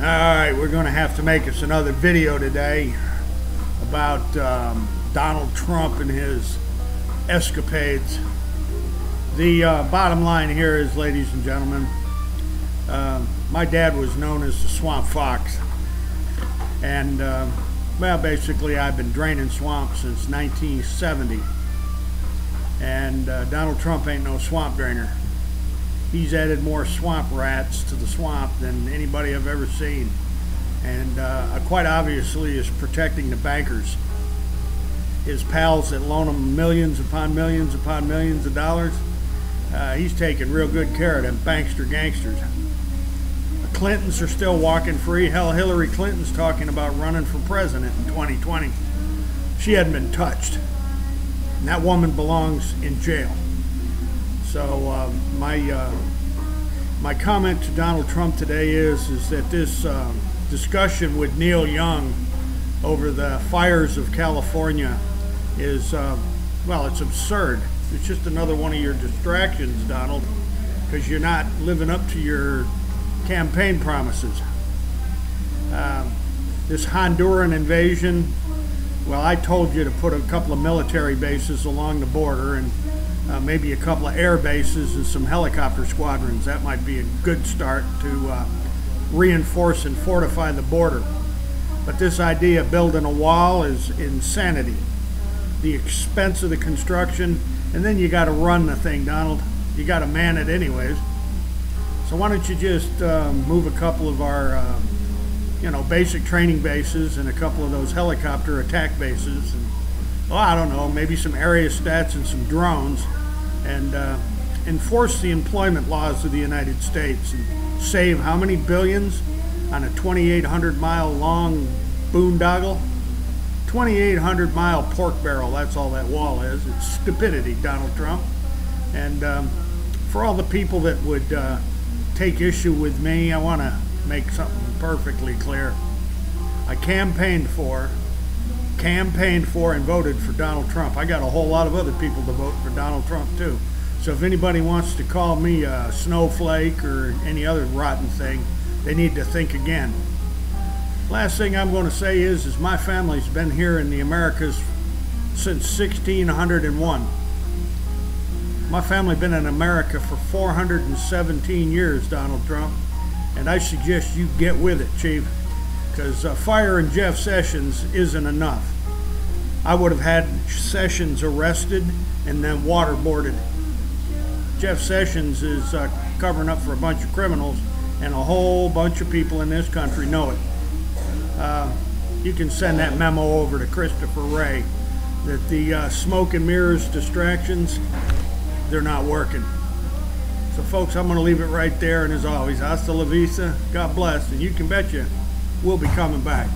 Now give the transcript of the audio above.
Alright, we're going to have to make us another video today about Donald Trump and his escapades. The bottom line here is, ladies and gentlemen, my dad was known as the Swamp Fox. And, well, basically I've been draining swamps since 1970. And Donald Trump ain't no swamp drainer. He's added more swamp rats to the swamp than anybody I've ever seen. And quite obviously is protecting the bankers. His pals that loan him millions upon millions upon millions of dollars. He's taking real good care of them bankster gangsters. The Clintons are still walking free. Hell, Hillary Clinton's talking about running for president in 2020. She hadn't been touched. And that woman belongs in jail. So my comment to Donald Trump today is that this discussion with Neil Young over the fires of California is, well, it's absurd. It's just another one of your distractions, Donald, because you're not living up to your campaign promises. This Honduran invasion, well, I told you to put a couple of military bases along the border and maybe a couple of air bases and some helicopter squadrons. That might be a good start to reinforce and fortify the border. But this idea of building a wall is insanity. The expense of the construction, and then you got to run the thing, Donald. You got to man it anyways. So why don't you just move a couple of our, basic training bases and a couple of those helicopter attack bases, and, well, I don't know, maybe some area stats and some drones, and enforce the employment laws of the United States and save how many billions on a 2,800-mile long boondoggle? 2,800-mile pork barrel, that's all that wall is. It's stupidity, Donald Trump. And for all the people that would take issue with me, I want to make something perfectly clear. I campaigned for and voted for Donald Trump. I got a whole lot of other people to vote for Donald Trump too. So if anybody wants to call me a snowflake or any other rotten thing, they need to think again. Last thing I'm going to say is my family's been here in the Americas since 1601. My family been in America for 417 years, Donald Trump, and I suggest you get with it, Chief. Because firing Jeff Sessions isn't enough. I would have had Sessions arrested and then waterboarded. Jeff Sessions is covering up for a bunch of criminals, and a whole bunch of people in this country know it. You can send that memo over to Christopher Wray that the smoke and mirrors distractions, they're not working. So folks, I'm going to leave it right there, and as always, hasta la vista, God bless, and you can bet you we'll be coming back.